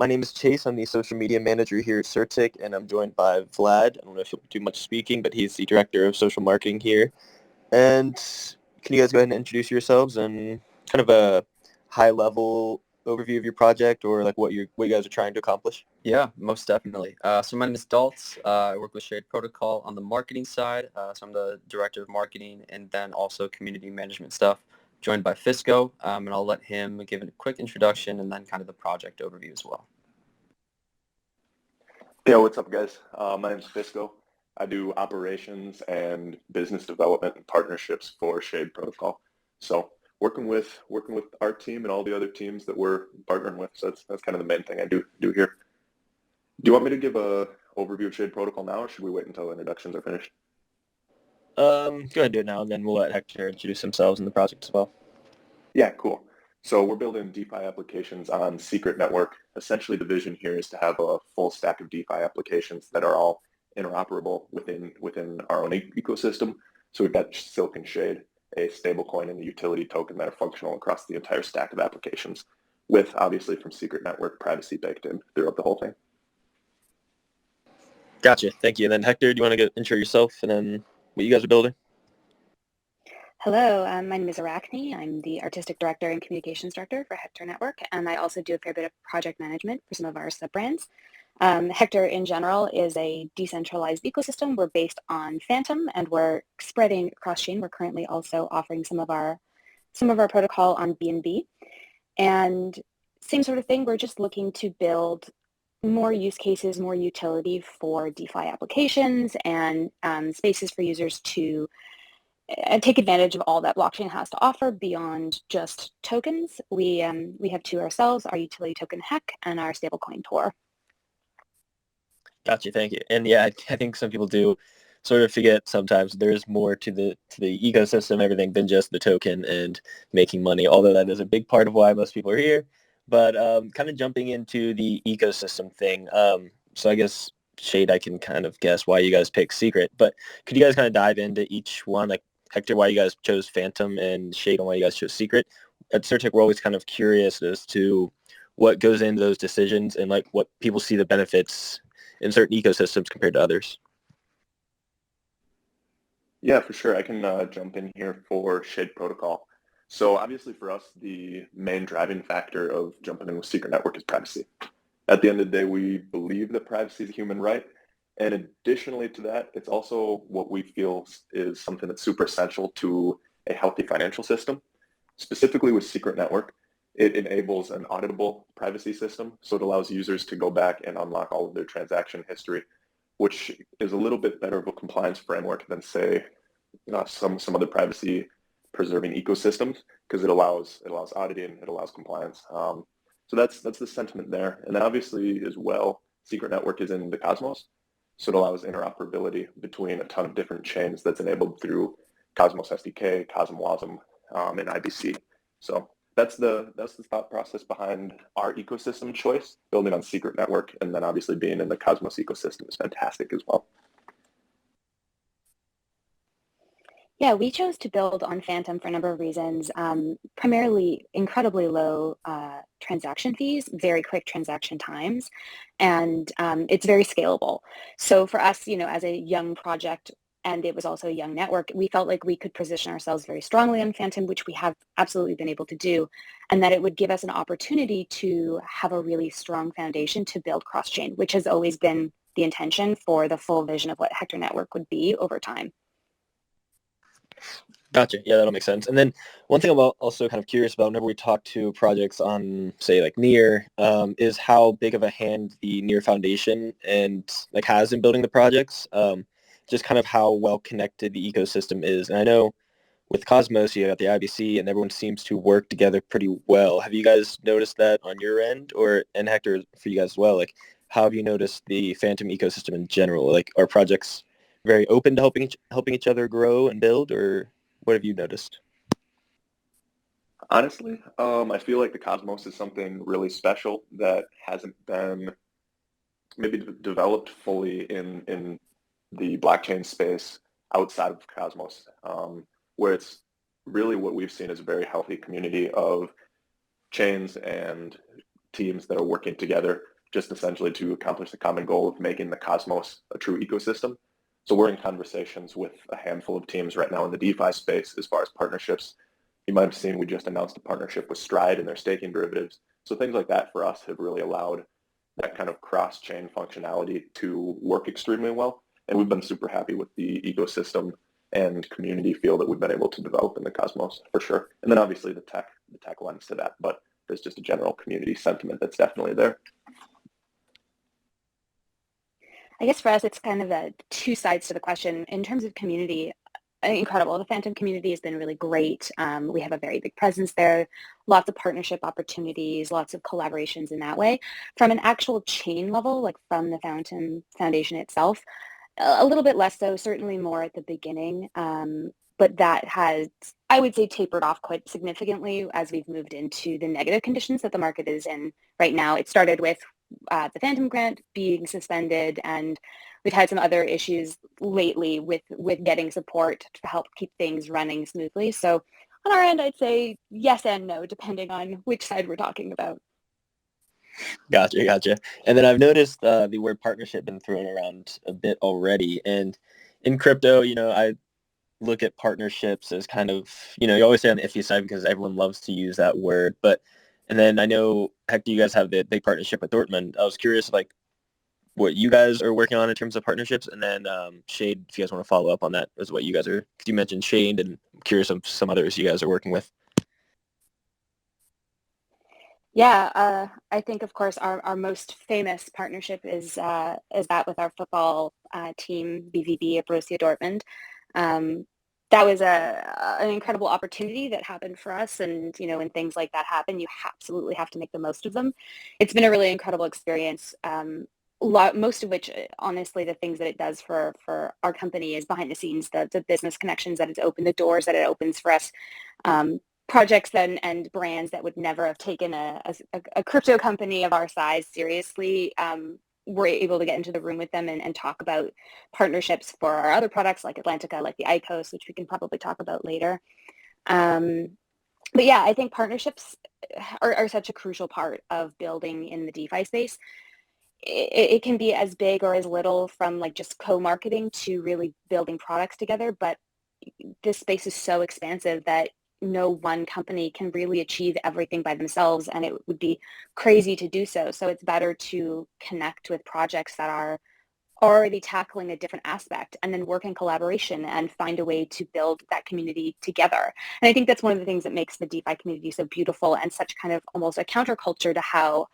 My name is Chase. I'm the social media manager here at CertiK, and I'm joined by Vlad. I don't know if he'll do much speaking, but he's the director of social marketing here. And can you guys go ahead and introduce yourselves and kind of a high-level overview of your project or like what you guys are trying to accomplish? Yeah, most definitely. So my name is Daltz. I work with Shade Protocol on the marketing side. So I'm the director of marketing and then also community management stuff, joined by Fisco. And I'll let him give a quick introduction and then kind of the project overview as well. Yeah, what's up, guys? My name's Fisco. I do operations and business development and partnerships for Shade Protocol. So working with our team and all the other teams that we're partnering with. So that's kind of the main thing I do here. Do you want me to give a overview of Shade Protocol now, or should we wait until introductions are finished? Go ahead and do it now, and then we'll let Hector introduce themselves and the project as well. Yeah, cool. So we're building DeFi applications on Secret Network. Essentially, the vision here is to have a full stack of DeFi applications that are all interoperable within our own ecosystem. So we've got Silk and Shade, a stablecoin and a utility token that are functional across the entire stack of applications, with obviously from Secret Network privacy baked in throughout the whole thing. Gotcha. Thank you. And then Hector, do you want to intro yourself and then what you guys are building? Hello, my name is Arachne. I'm the Artistic Director and Communications Director for Hector Network, and I also do a fair bit of project management for some of our sub-brands. Hector in general is a decentralized ecosystem. We're based on Phantom, and we're spreading cross-chain. We're currently also offering some of our protocol on BNB. And same sort of thing, we're just looking to build more use cases, more utility for DeFi applications and spaces for users to take advantage of all that blockchain has to offer beyond just tokens. We have two ourselves, our utility token Hec and our stablecoin Tor. Gotcha, thank you. And yeah, I think some people do sort of forget sometimes there's more to the ecosystem, everything than just the token and making money, although that is a big part of why most people are here. But kind of jumping into the ecosystem thing, so I guess, Shade, I can kind of guess why you guys pick Secret, but could you guys kind of dive into each one, like Hector, why you guys chose Phantom, and Shade, on why you guys chose Secret? At CertiK, we're always kind of curious as to what goes into those decisions and like what people see the benefits in certain ecosystems compared to others. Yeah, for sure. I can jump in here for Shade Protocol. So obviously for us, the main driving factor of jumping in with Secret Network is privacy. At the end of the day, we believe that privacy is a human right. And additionally to that, it's also what we feel is something that's super essential to a healthy financial system. Specifically with Secret Network, it enables an auditable privacy system. So it allows users to go back and unlock all of their transaction history, which is a little bit better of a compliance framework than, say, some other privacy preserving ecosystems, because it allows auditing, it allows compliance. So that's the sentiment there. And then obviously as well, Secret Network is in the Cosmos. So it allows interoperability between a ton of different chains that's enabled through Cosmos SDK, CosmWasm, and IBC. So that's the thought process behind our ecosystem choice. Building on Secret Network and then obviously being in the Cosmos ecosystem is fantastic as well. Yeah, we chose to build on Phantom for a number of reasons. Primarily incredibly low transaction fees, very quick transaction times, and it's very scalable. So for us, as a young project, and it was also a young network, we felt like we could position ourselves very strongly on Phantom, which we have absolutely been able to do, and that it would give us an opportunity to have a really strong foundation to build cross-chain, which has always been the intention for the full vision of what Hector Network would be over time. Gotcha. Yeah, that'll make sense. And then one thing I'm also kind of curious about whenever we talk to projects on, say, like Near, is how big of a hand the Near Foundation and like has in building the projects. Just kind of how well connected the ecosystem is. And I know with Cosmos, you got the IBC, and everyone seems to work together pretty well. Have you guys noticed that on your end, and Hector, for you guys as well? Like, how have you noticed the Phantom ecosystem in general? Like, are projects very open to helping each other grow and build, or what have you noticed? Honestly, I feel like the Cosmos is something really special that hasn't been maybe developed fully in the blockchain space outside of Cosmos, where it's really what we've seen is a very healthy community of chains and teams that are working together just essentially to accomplish the common goal of making the Cosmos a true ecosystem. So we're in conversations with a handful of teams right now in the DeFi space as far as partnerships. You might have seen we just announced a partnership with Stride and their staking derivatives. So things like that for us have really allowed that kind of cross-chain functionality to work extremely well. And we've been super happy with the ecosystem and community feel that we've been able to develop in the Cosmos for sure. And then obviously the tech lends to that, but there's just a general community sentiment that's definitely there. I guess for us, it's kind of two sides to the question. In terms of community, incredible. The Phantom community has been really great. We have a very big presence there, lots of partnership opportunities, lots of collaborations in that way. From an actual chain level, like from the Phantom Foundation itself, a little bit less so, certainly more at the beginning. But that has, I would say, tapered off quite significantly as we've moved into the negative conditions that the market is in right now. It started with the Phantom grant being suspended, and we've had some other issues lately with getting support to help keep things running smoothly. So on our end, I'd say yes and no, depending on which side we're talking about. Gotcha. And then I've noticed the word partnership been thrown around a bit already. And in crypto, I look at partnerships as kind of, you always say on the iffy side because everyone loves to use that word. And then I know, Hector, you guys have the big partnership with Dortmund. I was curious, like, what you guys are working on in terms of partnerships. And then Shade, if you guys want to follow up on that, is what you guys are, because you mentioned Shade, and I'm curious of some others you guys are working with. Yeah, I think, of course, our most famous partnership is that with our football team, BVB of Borussia Dortmund. That was an incredible opportunity that happened for us. And, when things like that happen, you absolutely have to make the most of them. It's been a really incredible experience. Most of which, honestly, the things that it does for our company is behind the scenes, the business connections that it's opened, the doors that it opens for us. Projects and brands that would never have taken a crypto company of our size seriously, we're able to get into the room with them and talk about partnerships for our other products like Atlantica, like the ICOs, which we can probably talk about later. But yeah, I think partnerships are such a crucial part of building in the DeFi space. It can be as big or as little, from like just co-marketing to really building products together. But this space is so expansive that no one company can really achieve everything by themselves, and it would be crazy to do so. So it's better to connect with projects that are already tackling a different aspect and then work in collaboration and find a way to build that community together. And I think that's one of the things that makes the DeFi community so beautiful and such kind of almost a counterculture to how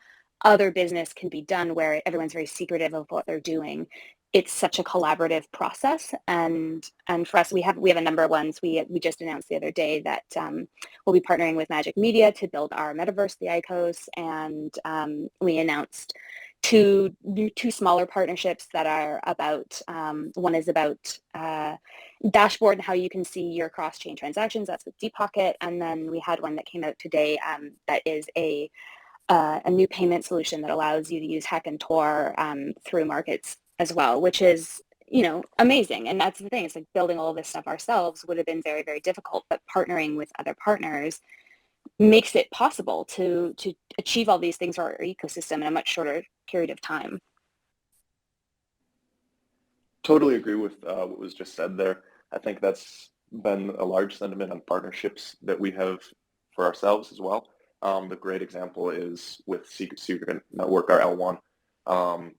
other business can be done, where everyone's very secretive of what they're doing. It's such a collaborative process, and for us, we have a number of ones. We just announced the other day that we'll be partnering with Magic Media to build our metaverse, the ICOs, and we announced two smaller partnerships that are about, one is about dashboard and how you can see your cross-chain transactions. That's with Deep Pocket, and then we had one that came out today that is a new payment solution that allows you to use Heck and Tor through markets as well, which is, amazing. And that's the thing. It's like building all this stuff ourselves would have been very, very difficult, but partnering with other partners makes it possible to achieve all these things for our ecosystem in a much shorter period of time. Totally agree with what was just said there. I think that's been a large sentiment on partnerships that we have for ourselves as well. The great example is with Secret Network, our L1.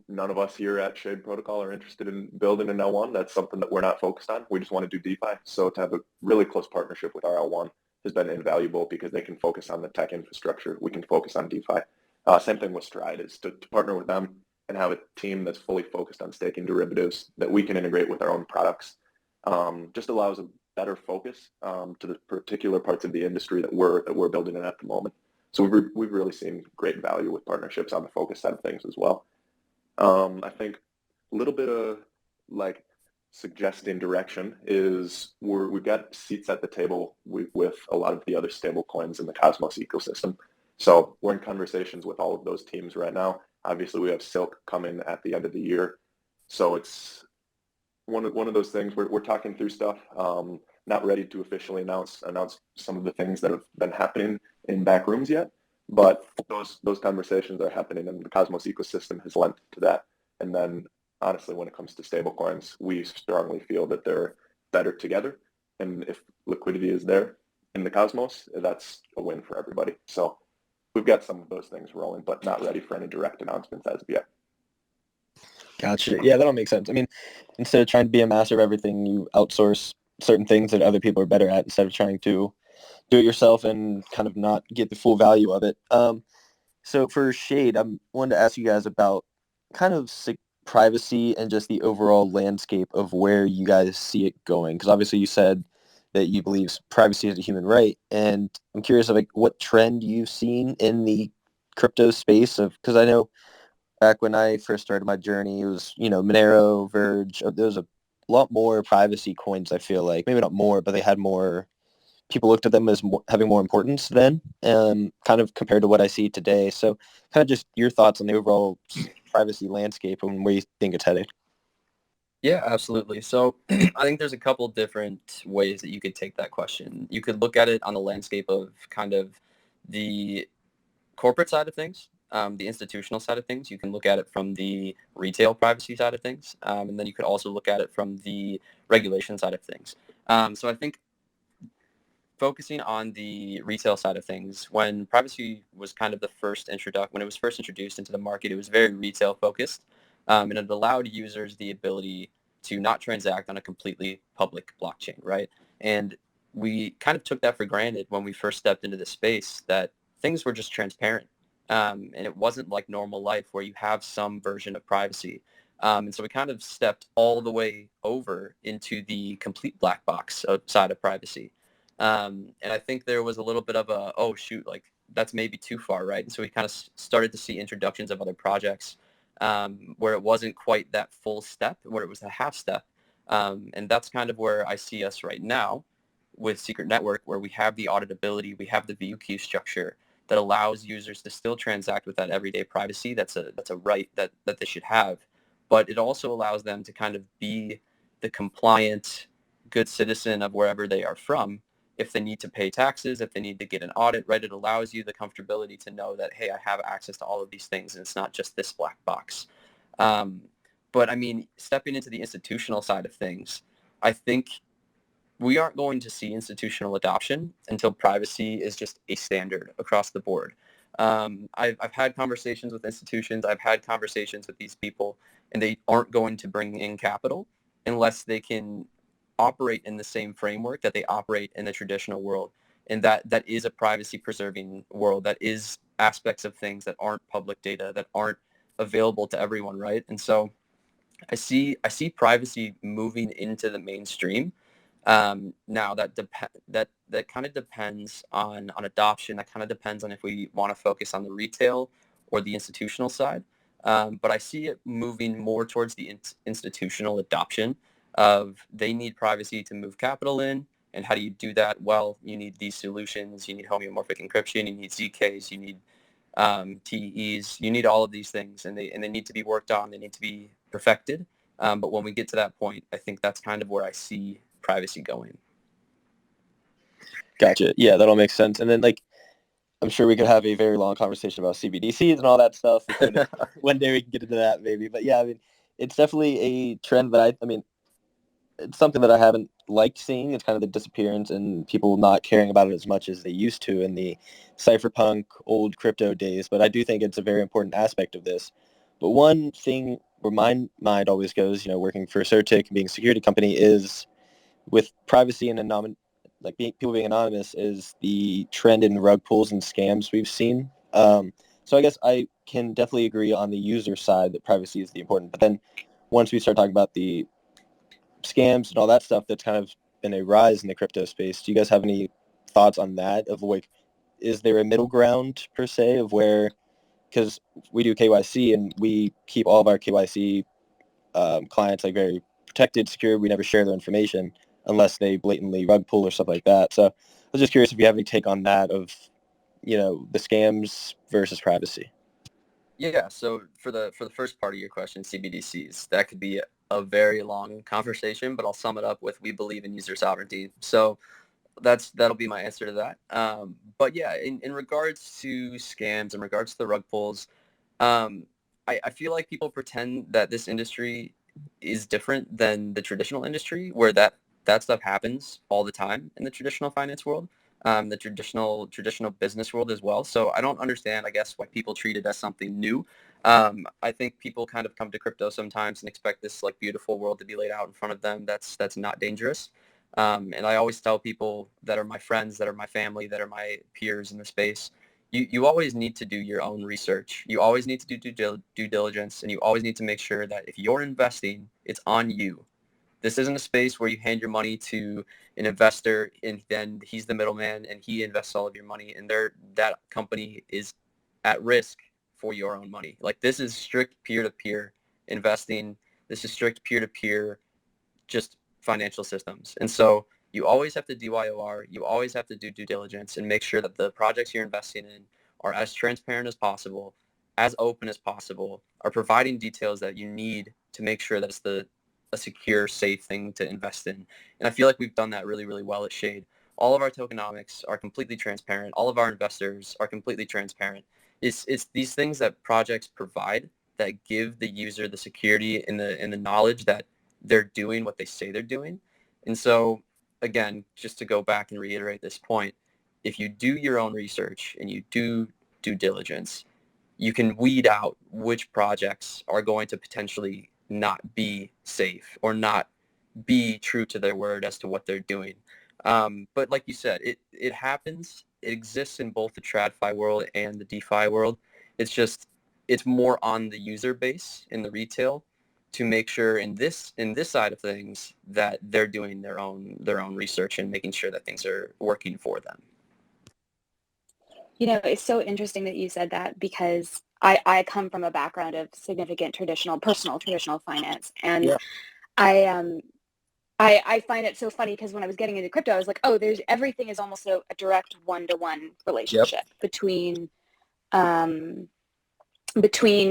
None of us here at Shade Protocol are interested in building an L1. That's something that we're not focused on. We just want to do DeFi. So to have a really close partnership with our L1 has been invaluable because they can focus on the tech infrastructure. We can focus on DeFi. Same thing with Stride, is to partner with them and have a team that's fully focused on staking derivatives that we can integrate with our own products. Just allows a better focus to the particular parts of the industry that we're building in at the moment. So we've really seen great value with partnerships on the focus side of things as well. I think a little bit of like suggesting direction is we've got seats at the table with a lot of the other stable coins in the Cosmos ecosystem. So we're in conversations with all of those teams right now. Obviously, we have Silk coming at the end of the year. So it's one of those things we're talking through stuff. Not ready to officially announce some of the things that have been happening in back rooms yet, But those conversations are happening, and the Cosmos ecosystem has lent to that. And then, honestly, when it comes to stablecoins, we strongly feel that they're better together. And if liquidity is there in the Cosmos, that's a win for everybody. So we've got some of those things rolling, but not ready for any direct announcements as of yet. Gotcha. Yeah, that all makes sense. I mean, instead of trying to be a master of everything, you outsource certain things that other people are better at instead of trying to do it yourself and kind of not get the full value of it. So for Shade, I wanted to ask you guys about kind of privacy and just the overall landscape of where you guys see it going. Because obviously you said that you believe privacy is a human right, and I'm curious of like what trend you've seen in the crypto space of, because I know back when I first started my journey, it was, Monero, Verge. There was a lot more privacy coins, I feel like. Maybe not more, but they had more, people looked at them as having more importance then, kind of compared to what I see today. So kind of just your thoughts on the overall privacy landscape and where you think it's headed. Yeah, absolutely. So I think there's a couple different ways that you could take that question. You could look at it on the landscape of kind of the corporate side of things, the institutional side of things. You can look at it from the retail privacy side of things, and then you could also look at it from the regulation side of things. So I think focusing on the retail side of things, when privacy was kind of when it was first introduced into the market, it was very retail focused, and it allowed users the ability to not transact on a completely public blockchain, right? And we kind of took that for granted when we first stepped into the space, that things were just transparent. And it wasn't like normal life where you have some version of privacy. And so we kind of stepped all the way over into the complete black box side of privacy. And I think there was a little bit of a, oh shoot, like that's maybe too far, right? And so we kind of started to see introductions of other projects where it wasn't quite that full step, where it was a half step. And that's kind of where I see us right now with Secret Network, where we have the auditability, we have the VUQ structure that allows users to still transact with that everyday privacy. That's a right that they should have. But it also allows them to kind of be the compliant, good citizen of wherever they are from. If they need to pay taxes, if they need to get an audit, right, it allows you the comfortability to know that, hey, I have access to all of these things and it's not just this black box. But I mean, stepping into the institutional side of things, I think we aren't going to see institutional adoption until privacy is just a standard across the board. I've had conversations with institutions, I've had conversations with these people, and they aren't going to bring in capital unless they can operate in the same framework that they operate in the traditional world. And that is a privacy preserving world, that is aspects of things that aren't public data, that aren't available to everyone, right? And so I see privacy moving into the mainstream. Now that kind of depends on adoption. That kind of depends on if we want to focus on the retail or the institutional side. But I see it moving more towards the institutional adoption of, they need privacy to move capital in. And how do you do that? Well, you need these solutions. You need homeomorphic encryption. You need ZKs. You need TEs. You need all of these things, and they need to be worked on. They need to be perfected. But when we get to that point, I think that's kind of where I see privacy going. Gotcha. Yeah, that all makes sense. And then, like, I'm sure we could have a very long conversation about CBDCs and all that stuff. One day we can get into that maybe. But yeah, I mean, it's definitely a trend that I mean, it's something that I haven't liked seeing. It's kind of the disappearance and people not caring about it as much as they used to in the cypherpunk old crypto days. But I do think it's a very important aspect of this. But one thing where my mind always goes, working for CertiK and being a security company, is with privacy and people being anonymous, is the trend in rug pulls and scams we've seen. So I guess I can definitely agree on the user side that privacy is the important. But then once we start talking about the scams and all that stuff, that's kind of been a rise in the crypto space. Do you guys have any thoughts on that? Of like, is there a middle ground per se of where, because we do KYC and we keep all of our KYC clients like very protected, secure. We never share their information unless they blatantly rug pull or stuff like that. So I was just curious if you have any take on that of, the scams versus privacy. Yeah, so for the first part of your question, CBDCs, that could be a very long conversation, but I'll sum it up with, we believe in user sovereignty. So That'll be my answer to that. But yeah, in regards to scams, in regards to the rug pulls, I feel like people pretend that this industry is different than the traditional industry, where that stuff happens all the time in the traditional finance world, the traditional business world as well. So I don't understand, I guess, why people treat it as something new. I think people kind of come to crypto sometimes and expect this like beautiful world to be laid out in front of them. That's not dangerous. And I always tell people that are my friends, that are my family, that are my peers in the space, you always need to do your own research. You always need to do due diligence, and you always need to make sure that if you're investing, it's on you. This isn't a space where you hand your money to an investor and then he's the middleman and he invests all of your money, and that company is at risk for your own money. Like, this is strict peer-to-peer investing. This is strict peer-to-peer just financial systems. And so you always have to DYOR, you always have to do due diligence and make sure that the projects you're investing in are as transparent as possible, as open as possible, are providing details that you need to make sure that it's a secure, safe thing to invest in. And I feel like we've done that really, really well at Shade. All of our tokenomics are completely transparent. All of our investors are completely transparent. It's these things that projects provide that give the user the security and the knowledge that they're doing what they say they're doing. And so, again, just to go back and reiterate this point, if you do your own research and you do due diligence, you can weed out which projects are going to potentially not be safe or not be true to their word as to what they're doing. But like you said, it happens. It exists in both the TradFi world and the DeFi world. It's more on the user base in the retail to make sure in this side of things that they're doing their own research and making sure that things are working for them. You know, it's so interesting that you said that, because I come from a background of significant personal traditional finance. And Yeah. I find it so funny because when I was getting into crypto, I was like, oh, everything is almost a direct one-to-one relationship between,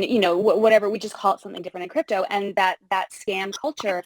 you know, whatever, we just call it something different in crypto. And that scam culture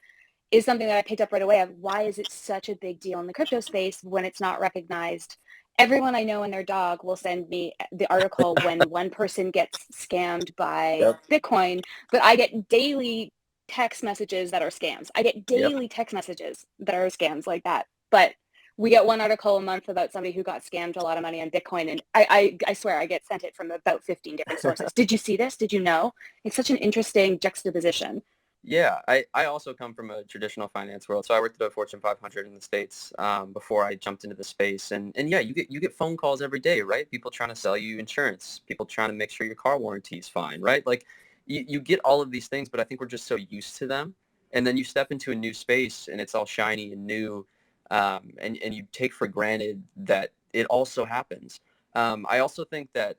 is something that I picked up right away of why is it such a big deal in the crypto space when it's not recognized. Everyone I know and their dog will send me the article when one person gets scammed by Bitcoin, but I get daily text messages that are scams. I get daily text messages that are scams like that. But we get one article a month about somebody who got scammed a lot of money on Bitcoin. And I swear I get sent it from about 15 different sources. Did you see this? Did you know? It's such an interesting juxtaposition. Yeah, I also come from a traditional finance world. So I worked at a Fortune 500 in the States before I jumped into the space. And yeah, you get phone calls every day, right? People trying to sell you insurance, people trying to make sure your car warranty is fine, right? Like you get all of these things, but I think we're just so used to them. And then you step into a new space and it's all shiny and new. And you take for granted that it also happens. I also think that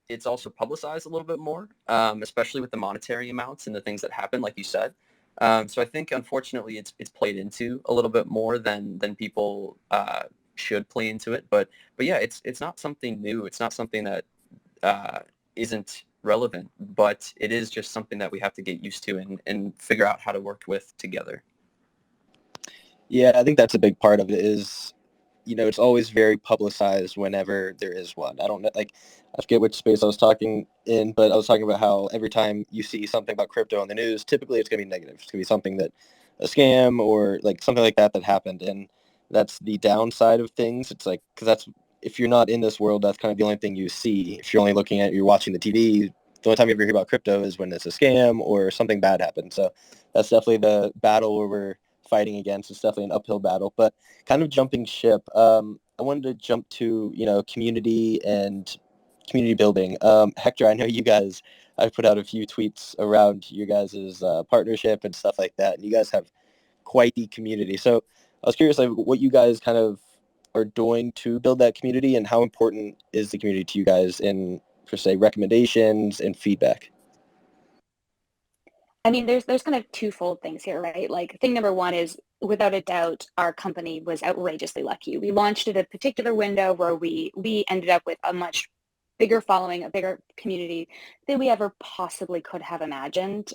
it's also publicized a little bit more, especially with the monetary amounts and the things that happen, like you said. So I think, unfortunately, it's played into a little bit more than people should play into it. But yeah, it's not something new. It's not something that isn't relevant, but it is just something that we have to get used to and figure out how to work with together. Yeah, I think that's a big part of it is, you know, it's always very publicized whenever there is one. I don't know, like, I forget which space I was talking in, but I was talking about how every time you see something about crypto in the news, typically it's going to be negative. It's going to be something that a scam or like something like that happened. And that's the downside of things. It's like, because that's, if you're not in this world, that's kind of the only thing you see. If you're only looking at, you're watching the TV, the only time you ever hear about crypto is when it's a scam or something bad happened. So that's definitely the battle where we're fighting against. It's definitely an uphill battle. But kind of jumping ship, I wanted to jump to, you know, community and community building. Hector, I know you guys, I've put out a few tweets around your guys' partnership and stuff like that, and you guys have quite the community. So I was curious, like, what you guys kind of are doing to build that community, and how important is the community to you guys in, per se, recommendations and feedback? I mean, there's kind of twofold things here, right? Like, thing number one is, without a doubt, our company was outrageously lucky. We launched at a particular window where we ended up with a much bigger following, a bigger community than we ever possibly could have imagined.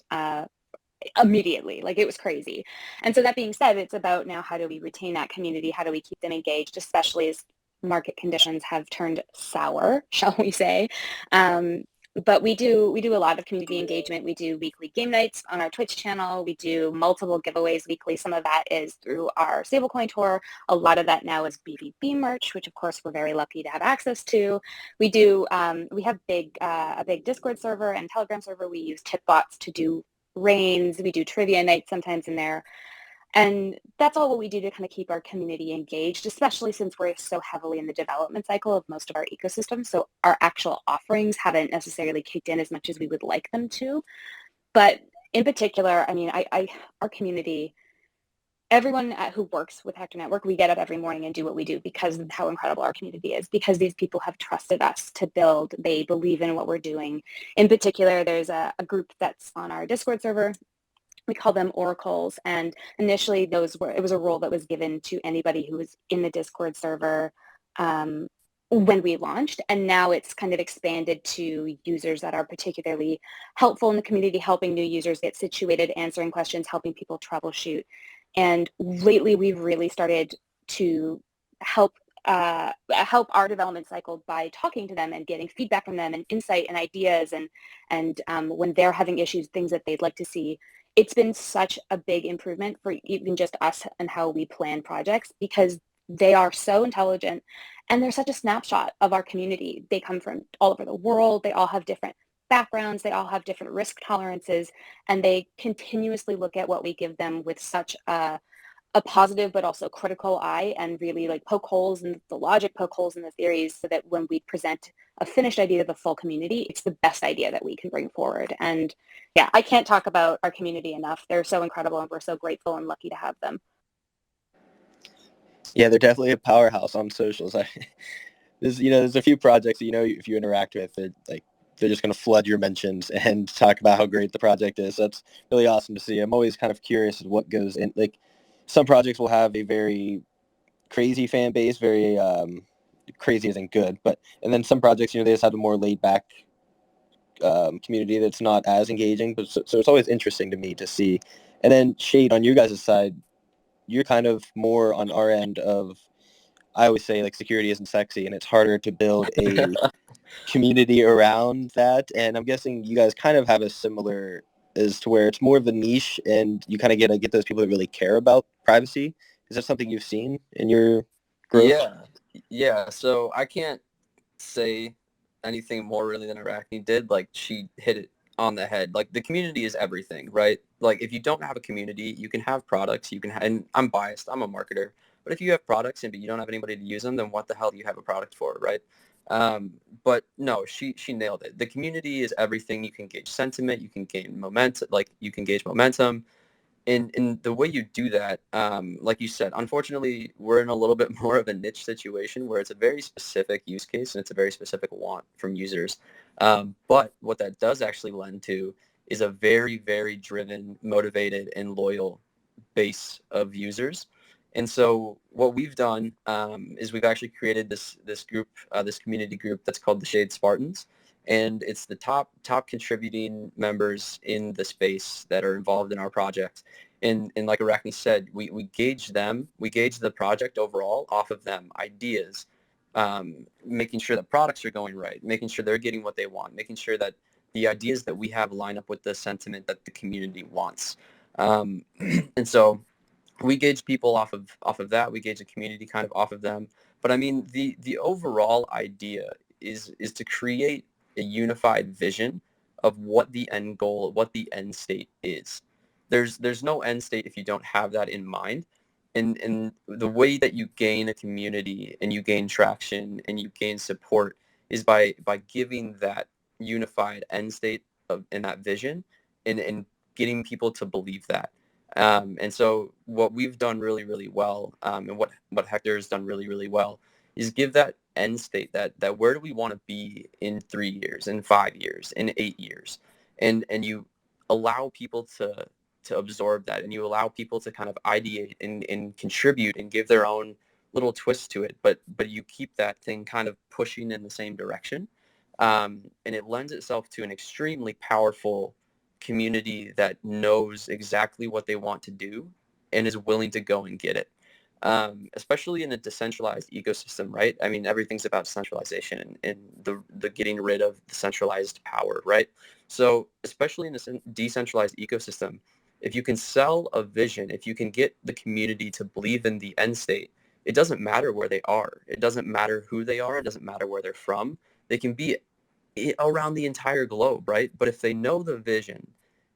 immediately. Like, it was crazy. And so that being said, it's about now, how do we retain that community? How do we keep them engaged, especially as market conditions have turned sour, shall we say? But we do a lot of community engagement. We do weekly game nights on our Twitch channel. We do multiple giveaways weekly. Some of that is through our stablecoin tour. A lot of that now is BVB merch, which of course we're very lucky to have access to. We do we have a big Discord server and Telegram server. We use tip bots to do rains. We do trivia nights sometimes in there. And that's all what we do to kind of keep our community engaged, especially since we're so heavily in the development cycle of most of our ecosystem. So our actual offerings haven't necessarily kicked in as much as we would like them to. But in particular, I mean, our community, everyone who works with Hector Network, we get up every morning and do what we do because of how incredible our community is, because these people have trusted us to build. They believe in what we're doing. In particular, there's a group that's on our Discord server. We call them oracles, and initially it was a role that was given to anybody who was in the Discord server when we launched, and now it's kind of expanded to users that are particularly helpful in the community, helping new users get situated, answering questions, helping people troubleshoot. And lately we've really started to help our development cycle by talking to them and getting feedback from them and insight and ideas, and when they're having issues, things that they'd like to see. It's been such a big improvement for even just us and how we plan projects, because they are so intelligent and they're such a snapshot of our community. They come from all over the world. They all have different backgrounds. They all have different risk tolerances, and they continuously look at what we give them with such a positive but also critical eye, and really like poke holes in the logic, poke holes in the theories, so that when we present a finished idea to the full community, it's the best idea that we can bring forward. And yeah, I can't talk about our community enough. They're so incredible, and we're so grateful and lucky to have them. Yeah, they're definitely a powerhouse on socials. There's a few projects that, if you interact with, they're just going to flood your mentions and talk about how great the project is. That's really awesome to see. I'm always kind of curious what goes in. Like, some projects will have a very crazy fan base, very crazy isn't good, and then some projects, they just have a more laid back community that's not as engaging. But so it's always interesting to me to see. And then Shade, on your guys' side, you're kind of more on our end of, I always say, like, security isn't sexy, and it's harder to build a community around that. And I'm guessing you guys kind of have a similar, as to where it's more of a niche, and you kind of get those people that really care about privacy. Is that something you've seen in your growth? Yeah. So I can't say anything more really than Arachne did. Like, she hit it on the head. Like, the community is everything, right? Like, if you don't have a community, you can have products, and I'm biased, I'm a marketer, but if you have products but you don't have anybody to use them, then what the hell do you have a product for, right? But no, she nailed it. The community is everything. You can gauge sentiment, you can gain momentum, you can gauge momentum. And the way you do that, like you said, unfortunately, we're in a little bit more of a niche situation where it's a very specific use case and it's a very specific want from users. But what that does actually lend to is a very, very driven, motivated, and loyal base of users. And so what we've done is we've actually created this group, this community group that's called the Shade Spartans. And it's the top contributing members in the space that are involved in our project. And like Arachne said, we gauge them, we gauge the project overall off of them, ideas, making sure that products are going right, making sure they're getting what they want, making sure that the ideas that we have line up with the sentiment that the community wants. And so we gauge people off of that. We gauge the community kind of off of them. But I mean, the overall idea is to create a unified vision of what the end goal, what the end state is. There's no end state if you don't have that in mind. And the way that you gain a community and you gain traction and you gain support is by giving that unified end state in that vision, and getting people to believe that. And so what we've done really, really well, and what Hector has done really, really well, is give that end state, that where do we want to be in 3 years, in 5 years, in 8 years, and you allow people to absorb that, and you allow people to kind of ideate and contribute and give their own little twist to it, but you keep that thing kind of pushing in the same direction, and it lends itself to an extremely powerful community that knows exactly what they want to do and is willing to go and get it. Especially in a decentralized ecosystem, right? I mean, everything's about centralization and the getting rid of the centralized power, right? So especially in a decentralized ecosystem, if you can sell a vision, if you can get the community to believe in the end state, it doesn't matter where they are. It doesn't matter who they are. It doesn't matter where they're from. They can be around the entire globe, right? But if they know the vision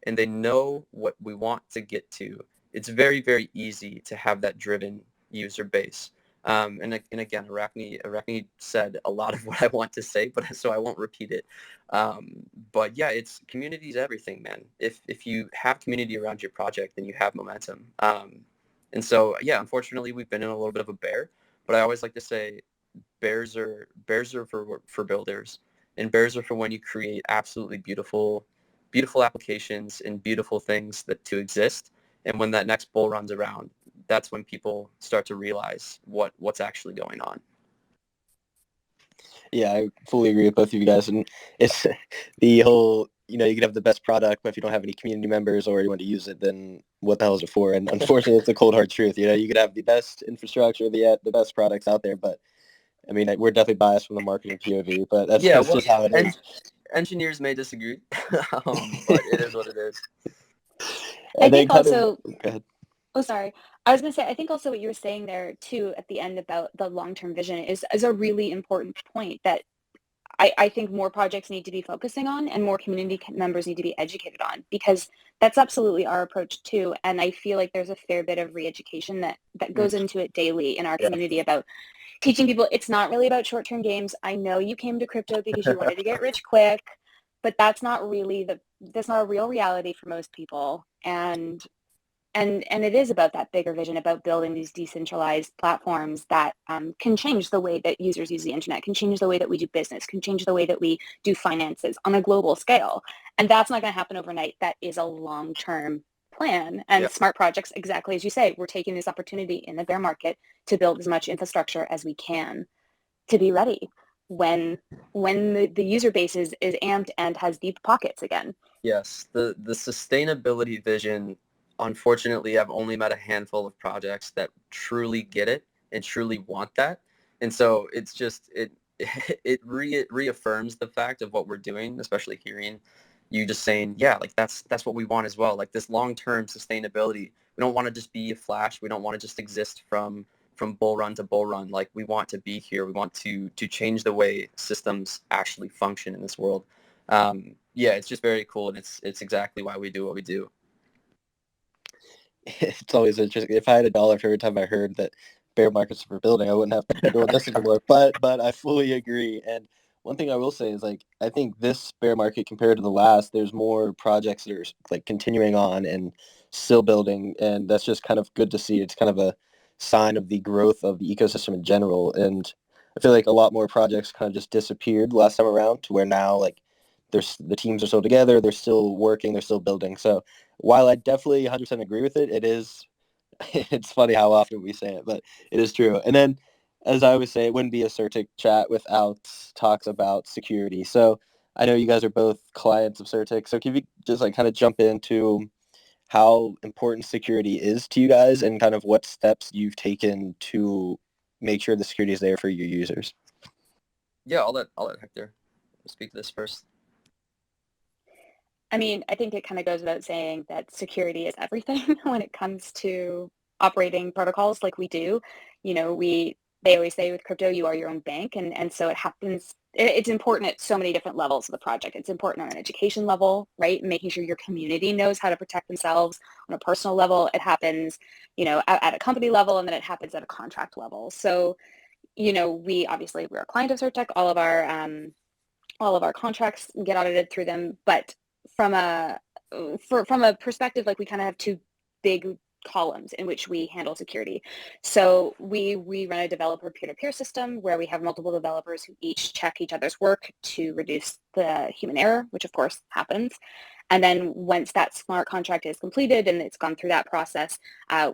and they know what we want to get to, it's very, very easy to have that driven user base. And again, Arachne said a lot of what I want to say, but so I won't repeat it. But yeah, it's community is everything, man. If you have community around your project, then you have momentum. And so yeah, unfortunately, we've been in a little bit of a bear, but I always like to say bears are for builders, and bears are for when you create absolutely beautiful applications and beautiful things that to exist. And when that next bull runs around, that's when people start to realize what's actually going on. Yeah, I fully agree with both of you guys. And it's the whole, you could have the best product, but if you don't have any community members or you want to use it, then what the hell is it for? And unfortunately, it's the cold hard truth. You could have the best infrastructure, the best products out there, but I mean, we're definitely biased from the marketing POV, but that's just how it is. Engineers may disagree, but it is what it is. I think also, go ahead. Oh, sorry. I was going to say, I think also what you were saying there too at the end about the long-term vision is a really important point that I think more projects need to be focusing on and more community members need to be educated on, because that's absolutely our approach too. And I feel like there's a fair bit of re-education that goes into it daily in our community about teaching people it's not really about short-term games. I know you came to crypto because you wanted to get rich quick, but that's not a real reality for most people. And it is about that bigger vision, about building these decentralized platforms that can change the way that users use the internet, can change the way that we do business, can change the way that we do finances on a global scale. And that's not going to happen overnight. That is a long-term plan. And smart projects, exactly as you say, we're taking this opportunity in the bear market to build as much infrastructure as we can to be ready when the user base is amped and has deep pockets again. Yes, the sustainability vision, unfortunately, I've only met a handful of projects that truly get it and truly want that. And so it's just, it reaffirms the fact of what we're doing, especially hearing you just saying, yeah, like that's what we want as well. Like this long-term sustainability. We don't want to just be a flash. We don't want to just exist from bull run to bull run. Like we want to be here. We want to change the way systems actually function in this world. Yeah, it's just very cool, and it's exactly why we do what we do. It's always interesting. If I had $1 for every time I heard that bear markets are for building, I wouldn't have to be doing this anymore. But I fully agree. And one thing I will say is, like, I think this bear market compared to the last, there's more projects that are like continuing on and still building, and that's just kind of good to see. It's kind of a sign of the growth of the ecosystem in general. And I feel like a lot more projects kind of just disappeared last time around, to where now, like, the teams are still together, they're still working, they're still building. So while I definitely 100% agree with it, it's funny how often we say it, but it is true. And then, as I always say, it wouldn't be a CertiK chat without talks about security. So I know you guys are both clients of CertiK. So can you just like kind of jump into how important security is to you guys and kind of what steps you've taken to make sure the security is there for your users? Yeah, I'll let Hector speak to this first. I mean, I think it kind of goes without saying that security is everything when it comes to operating protocols like we do. They always say with crypto, you are your own bank. And so it happens. It's important at so many different levels of the project. It's important on an education level, right? Making sure your community knows how to protect themselves on a personal level. It happens, at a company level, and then it happens at a contract level. So, we're a client of CertiK. All of our contracts get audited through them, but from a perspective, like we kind of have two big columns in which we handle security. So we run a developer peer-to-peer system where we have multiple developers who each check each other's work to reduce the human error, which of course happens. And then once that smart contract is completed and it's gone through that process,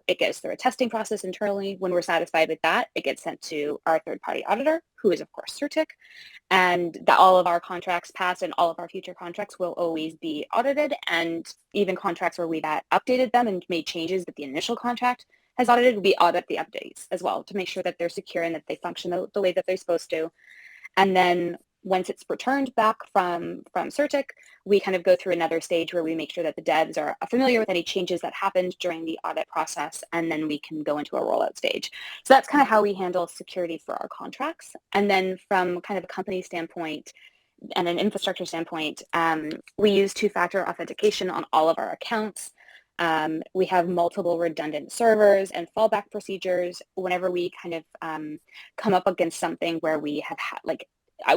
it goes through a testing process internally. When we're satisfied with that, it gets sent to our third-party auditor, who is, of course, CertiK. And that all of our contracts past and all of our future contracts will always be audited. And even contracts where we've updated them and made changes that the initial contract has audited, we audit the updates as well to make sure that they're secure and that they function the way that they're supposed to. And then once it's returned back from CertiK, we kind of go through another stage where we make sure that the devs are familiar with any changes that happened during the audit process, and then we can go into a rollout stage. So that's kind of how we handle security for our contracts. And then from kind of a company standpoint and an infrastructure standpoint, we use two-factor authentication on all of our accounts. We have multiple redundant servers and fallback procedures whenever we kind of come up against something where we have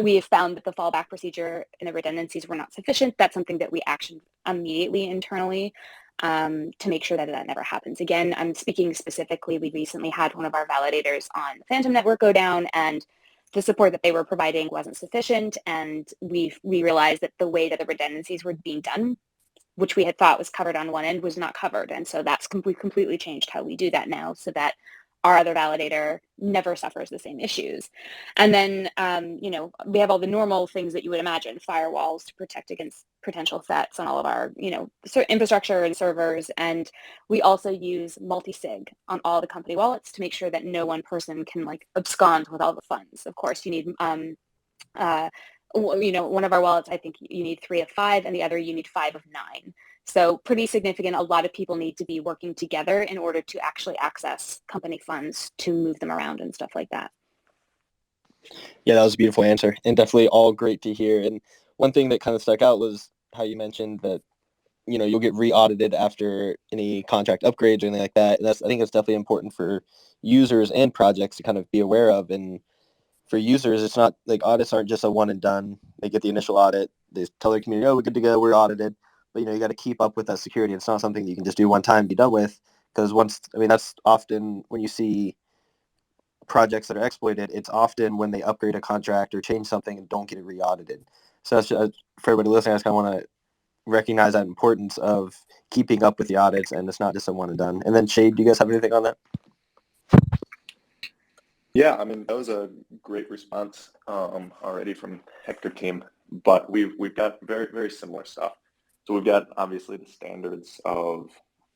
we have found that the fallback procedure and the redundancies were not sufficient. That's something that we action immediately internally to make sure that that never happens again. I'm speaking specifically, we recently had one of our validators on the Phantom network go down, and the support that they were providing wasn't sufficient. And we realized that the way that the redundancies were being done, which we had thought was covered on one end, was not covered. And so that's completely changed how we do that now so that our other validator never suffers the same issues. And then, we have all the normal things that you would imagine, firewalls to protect against potential threats on all of our, infrastructure and servers. And we also use multi-sig on all the company wallets to make sure that no one person can abscond with all the funds. Of course, you need, one of our wallets, I think you need 3 of 5, and the other you need 5 of 9. So pretty significant. A lot of people need to be working together in order to actually access company funds to move them around and stuff like that. Yeah, that was a beautiful answer, and definitely all great to hear. And one thing that kind of stuck out was how you mentioned that, you'll get re-audited after any contract upgrades or anything like that. And I think it's definitely important for users and projects to kind of be aware of. And for users, it's not audits aren't just a one and done. They get the initial audit, they tell their community, oh, we're good to go, we're audited. But, you got to keep up with that security. It's not something you can just do one time and be done with, because that's often when you see projects that are exploited, it's often when they upgrade a contract or change something and don't get it re-audited. So that's just, for everybody listening, I just kind of want to recognize that importance of keeping up with the audits, and it's not just a one and done. And then Shade, do you guys have anything on that? Yeah, that was a great response already from Hector team, but we've got very, very similar stuff. So we've got obviously the standards of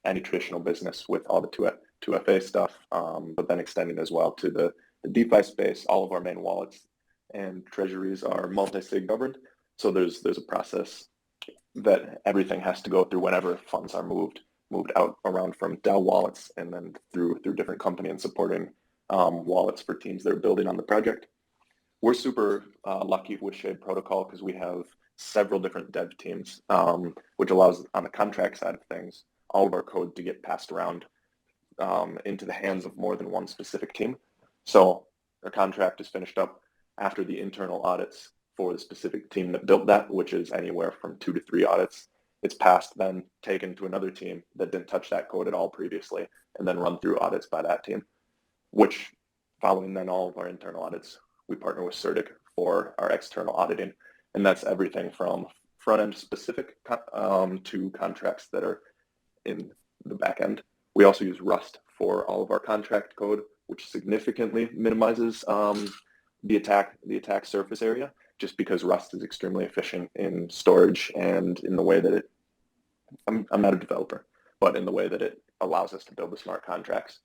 any traditional business with all the 2FA stuff, but then extending as well to the DeFi space. All of our main wallets and treasuries are multi-sig governed. So there's a process that everything has to go through whenever funds are moved out around from DAO wallets and then through different company and supporting wallets for teams that are building on the project. We're super lucky with Shade Protocol because we have several different dev teams, which allows on the contract side of things, all of our code to get passed around into the hands of more than one specific team. So a contract is finished up after the internal audits for the specific team that built that, which is anywhere from 2 to 3 audits. It's passed, then taken to another team that didn't touch that code at all previously, and then run through audits by that team, which following then all of our internal audits, we partner with CertiK for our external auditing. And that's everything from front-end specific to contracts that are in the back end. We also use Rust for all of our contract code, which significantly minimizes the attack surface area, just because Rust is extremely efficient in storage and in the way that I'm not a developer, but in the way that it allows us to build the smart contracts.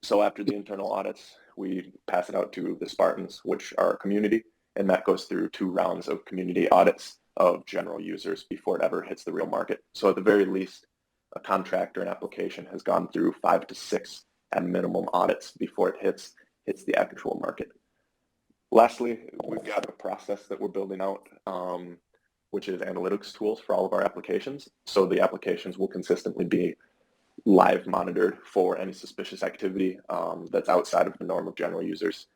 So after the internal audits, we pass it out to the Spartans, which are a community, and that goes through 2 rounds of community audits of general users before it ever hits the real market. So at the very least, a contract or an application has gone through 5 to 6 at minimum audits before it hits the actual market. Lastly, we've got a process that we're building out, which is analytics tools for all of our applications. So the applications will consistently be live monitored for any suspicious activity that's outside of the norm of general users.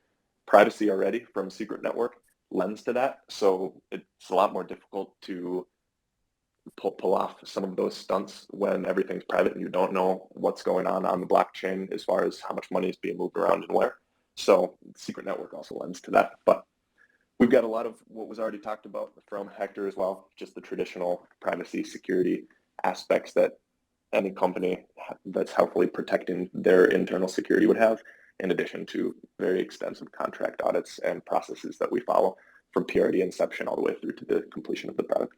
Privacy already from Secret Network lends to that, so it's a lot more difficult to pull off some of those stunts when everything's private and you don't know what's going on the blockchain as far as how much money is being moved around and where. So Secret Network also lends to that. But We've got a lot of what was already talked about from Hector as well, just the traditional privacy security aspects that any company that's healthily protecting their internal security would have, in addition to very extensive contract audits and processes that we follow from PRD inception all the way through to the completion of the product.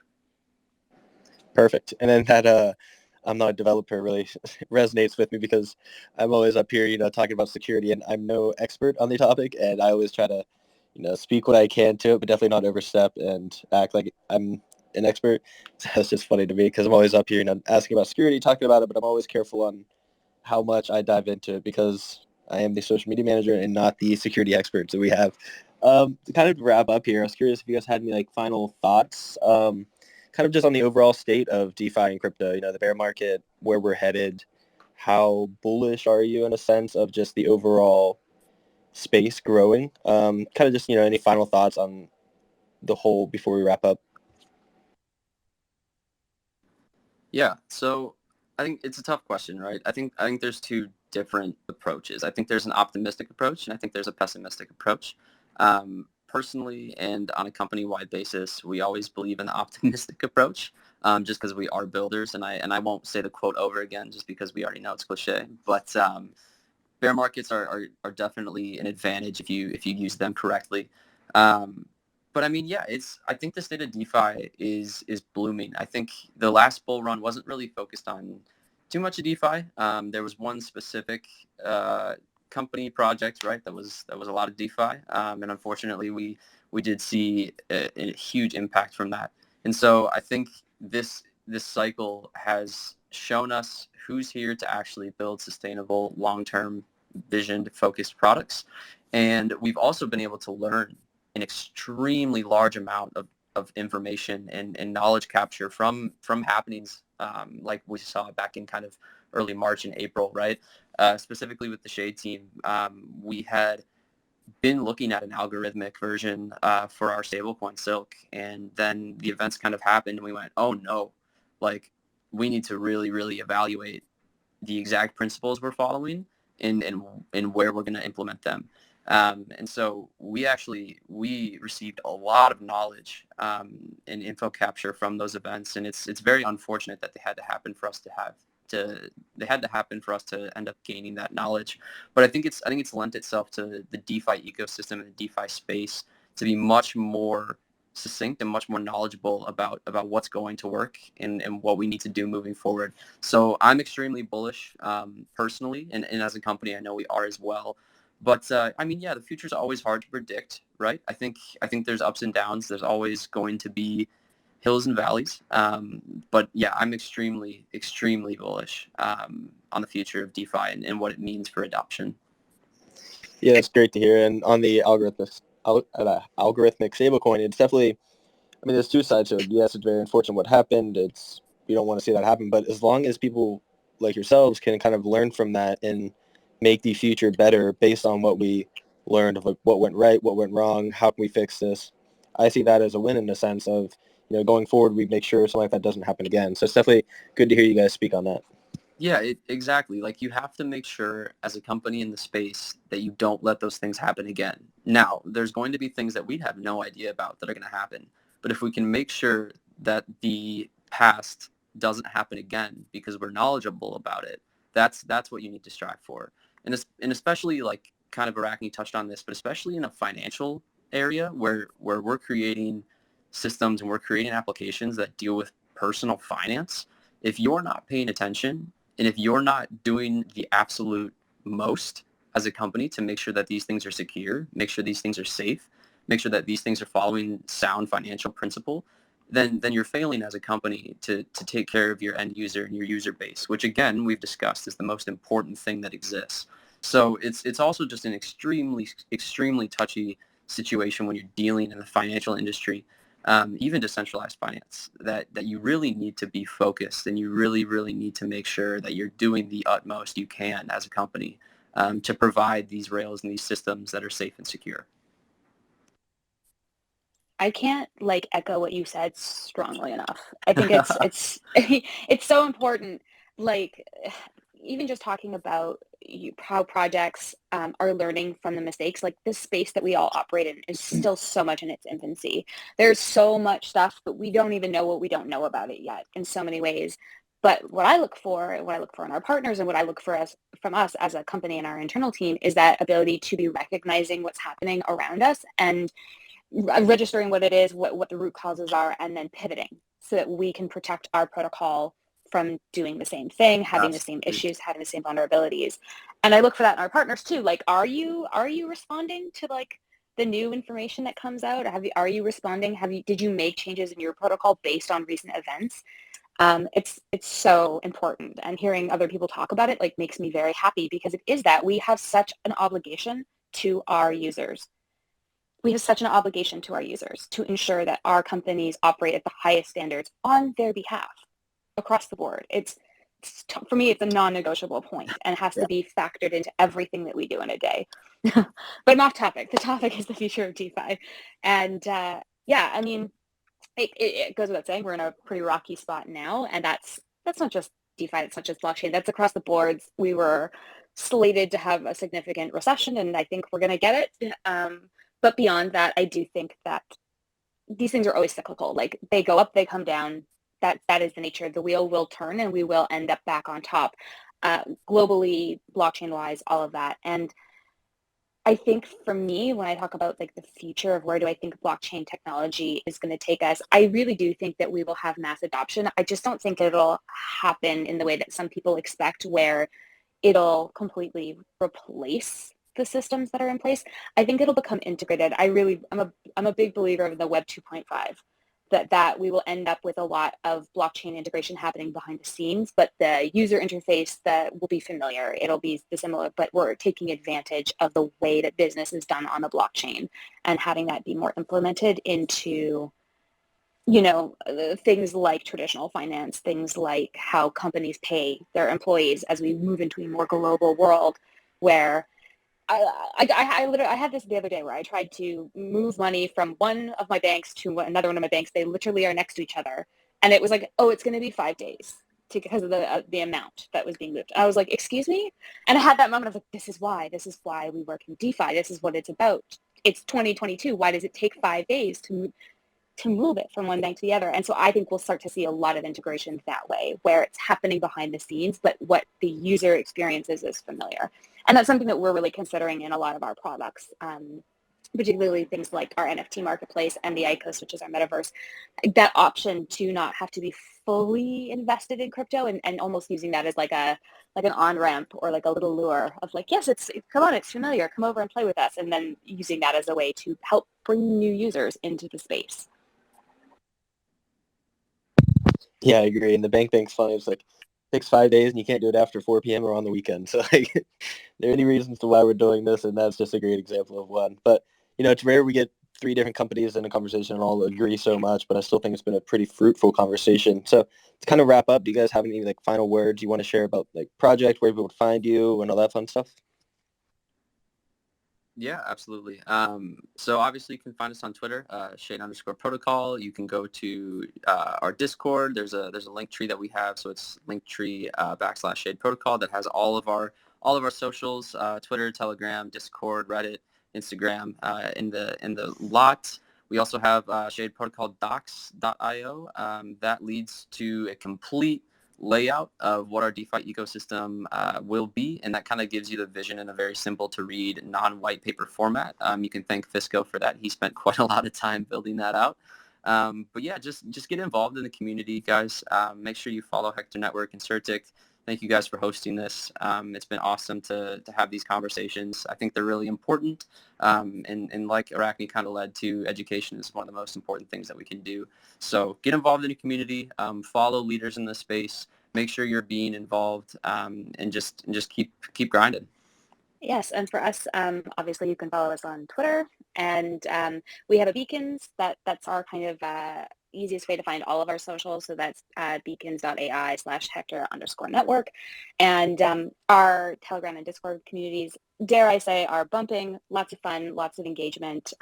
Perfect. And then that I'm not a developer really resonates with me because I'm always up here, talking about security, and I'm no expert on the topic, and I always try to, speak what I can to it, but definitely not overstep and act like I'm an expert. So it's just funny to me because I'm always up here, asking about security, talking about it, but I'm always careful on how much I dive into it because I am the social media manager and not the security expert. So we have to kind of wrap up here. I was curious if you guys had any final thoughts, kind of just on the overall state of DeFi and crypto. The bear market, where we're headed. How bullish are you in a sense of just the overall space growing? Kind of just any final thoughts on the whole before we wrap up. Yeah, so I think it's a tough question, right? I think there's two different approaches. I think there's an optimistic approach, and I think there's a pessimistic approach. Personally, and on a company-wide basis, we always believe in the optimistic approach, just because we are builders, and I won't say the quote over again, just because we already know it's cliche. But bear markets are definitely an advantage if you use them correctly. But I mean, yeah, I think the state of DeFi is blooming. I think the last bull run wasn't really focused on too much of DeFi. There was one specific company project, right? That was a lot of DeFi, and unfortunately, we did see a huge impact from that. And so I think this cycle has shown us who's here to actually build sustainable, long-term, vision-focused products, and we've also been able to learn an extremely large amount of information and knowledge capture from happenings like we saw back in kind of early March and April, right? Specifically with the Shade team, we had been looking at an algorithmic version for our stablecoin Silk, and then the events kind of happened, and we went, oh no, like we need to really, really evaluate the exact principles we're following and where we're going to implement them. And so we received a lot of knowledge and info capture from those events, and it's very unfortunate that they had to happen for us to end up gaining that knowledge. But I think it's lent itself to the DeFi ecosystem and the DeFi space to be much more succinct and much more knowledgeable about what's going to work and what we need to do moving forward. So I'm extremely bullish personally, and as a company, I know we are as well. But I mean, yeah, the future is always hard to predict, right? I think there's ups and downs. There's always going to be hills and valleys. But yeah, I'm extremely, extremely bullish on the future of DeFi and what it means for adoption. Yeah, that's great to hear. And on the algorithmic stablecoin, it's definitely, I mean, there's two sides to it. Yes, it's very unfortunate what happened. We don't want to see that happen. But as long as people like yourselves can kind of learn from that and make the future better based on what we learned of like what went right, what went wrong, how can we fix this, I see that as a win in the sense of, going forward, we make sure something like that doesn't happen again. So it's definitely good to hear you guys speak on that. Yeah, exactly. Like you have to make sure as a company in the space that you don't let those things happen again. Now, there's going to be things that we have no idea about that are going to happen. But if we can make sure that the past doesn't happen again because we're knowledgeable about it, that's what you need to strive for. And especially like kind of Arachne touched on this, but especially in a financial area where we're creating systems and we're creating applications that deal with personal finance, if you're not paying attention and if you're not doing the absolute most as a company to make sure that these things are secure, make sure these things are safe, make sure that these things are following sound financial principle, then you're failing as a company to take care of your end user and your user base, which again, we've discussed is the most important thing that exists. So it's also just an extremely, extremely touchy situation when you're dealing in the financial industry, even decentralized finance, that you really need to be focused and you really, really need to make sure that you're doing the utmost you can as a company to provide these rails and these systems that are safe and secure. I can't echo what you said strongly enough. I think it's it's so important. even just talking about how projects are learning from the mistakes, like this space that we all operate in is still so much in its infancy. There's so much stuff, but we don't even know what we don't know about it yet in so many ways. But what I look for in our partners and what I look for from us as a company and our internal team is that ability to be recognizing what's happening around us and registering what it is, what the root causes are, and then pivoting so that we can protect our protocol from doing the same thing, having the same issues, having the same vulnerabilities. And I look for that in our partners too. Like, are you responding to like the new information that comes out? Are you responding? Did you make changes in your protocol based on recent events? It's so important, and hearing other people talk about it like makes me very happy, because it is that we have such an obligation to our users. We have such an obligation to our users to ensure that our companies operate at the highest standards on their behalf across the board. For me, it's a non-negotiable point and has to be factored into everything that we do in a day. But I'm off topic. The topic is the future of DeFi. And I mean, it goes without saying, we're in a pretty rocky spot now. And that's not just DeFi, it's not just blockchain, that's across the boards. We were slated to have a significant recession, and I think we're going to get it. But beyond that, I do think that these things are always cyclical. Like, they go up, they come down. That is the nature. The wheel will turn and we will end up back on top, globally, blockchain-wise, all of that. And I think for me, when I talk about like the future of where do I think blockchain technology is going to take us, I really do think that we will have mass adoption. I just don't think it'll happen in the way that some people expect, where it'll completely replace the systems that are in place. I think it'll become integrated. I'm a big believer of the Web 2.5, that we will end up with a lot of blockchain integration happening behind the scenes, but the user interface that will be familiar, it'll be similar, but we're taking advantage of the way that business is done on the blockchain and having that be more implemented into, things like traditional finance, things like how companies pay their employees as we move into a more global world, where I had this the other day where I tried to move money from one of my banks to another one of my banks. They literally are next to each other. And it was like, oh, it's going to be 5 days because of the amount that was being moved. I was like, excuse me? And I had that moment of like, this is why we work in DeFi. This is what it's about. It's 2022. Why does it take 5 days to move it from one bank to the other? And so I think we'll start to see a lot of integration that way, where it's happening behind the scenes, but what the user experiences is familiar. And that's something that we're really considering in a lot of our products, particularly things like our NFT marketplace and the ICOS, which is our metaverse. That option to not have to be fully invested in crypto, and almost using that as like an on-ramp or like a little lure of like, yes, come on, it's familiar, come over and play with us. And then using that as a way to help bring new users into the space. Yeah, I agree. And the bank's funny. It's like, it takes 5 days and you can't do it after 4 p.m. or on the weekend. So like, there are many reasons to why we're doing this, and that's just a great example of one. But, it's rare we get 3 different companies in a conversation and all agree so much, but I still think it's been a pretty fruitful conversation. So to kind of wrap up, do you guys have any like final words you want to share about like project, where people would find you and all that fun stuff? Yeah, absolutely. So obviously you can find us on Twitter, Shade_protocol. You can go to our Discord. There's a link tree that we have. So it's linktree /Shade Protocol that has all of our socials, Twitter, Telegram, Discord, Reddit, Instagram, in the lot. We also have Shade Protocol docs.io. That leads to a complete layout of what our DeFi ecosystem will be, and that kind of gives you the vision in a very simple to read, non-white paper format. You can thank Fisco for that. He spent quite a lot of time building that out. But yeah, just get involved in the community, guys. Make sure you follow Hector Network and CertiK. Thank you guys for hosting this. It's been awesome to have these conversations. I think they're really important. And like Arachne kind of led to, education is one of the most important things that we can do. So get involved in the community, follow leaders in the space, make sure you're being involved, and just keep grinding. Yes, and for us, obviously you can follow us on Twitter, and we have a Beacons. That's our kind of easiest way to find all of our socials. So that's beacons.ai/Hector_network. And our Telegram and Discord communities, dare I say, are bumping. Lots of fun, lots of engagement.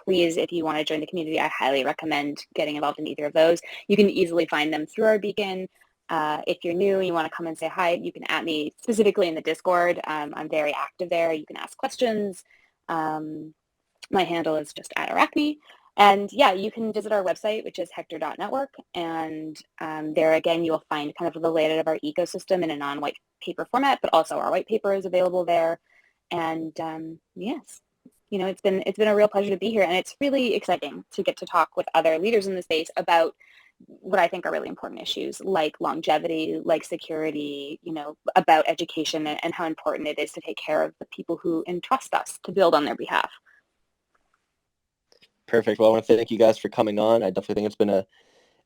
Please, if you want to join the community, I highly recommend getting involved in either of those. You can easily find them through our Beacon. If you're new and you want to come and say hi, you can at me specifically in the Discord. I'm very active there. You can ask questions. My handle is just @Arachne. And yeah, you can visit our website, which is hector.network. And there again, you'll find kind of the layout of our ecosystem in a non-white paper format, but also our white paper is available there. And yes, it's been a real pleasure to be here. And it's really exciting to get to talk with other leaders in the space about what I think are really important issues like longevity, like security, about education and how important it is to take care of the people who entrust us to build on their behalf. Perfect. Well, I want to thank you guys for coming on. I definitely think it's been a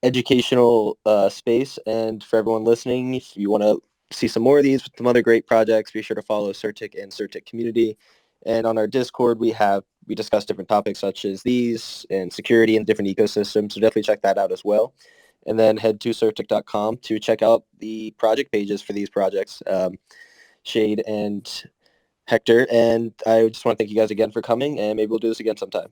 educational space. And for everyone listening, if you want to see some more of these with some other great projects, be sure to follow CertiK and CertiK Community. And on our Discord, we discuss different topics such as these and security and different ecosystems. So definitely check that out as well. And then head to CertiK.com to check out the project pages for these projects, Shade and Hector. And I just want to thank you guys again for coming, and maybe we'll do this again sometime.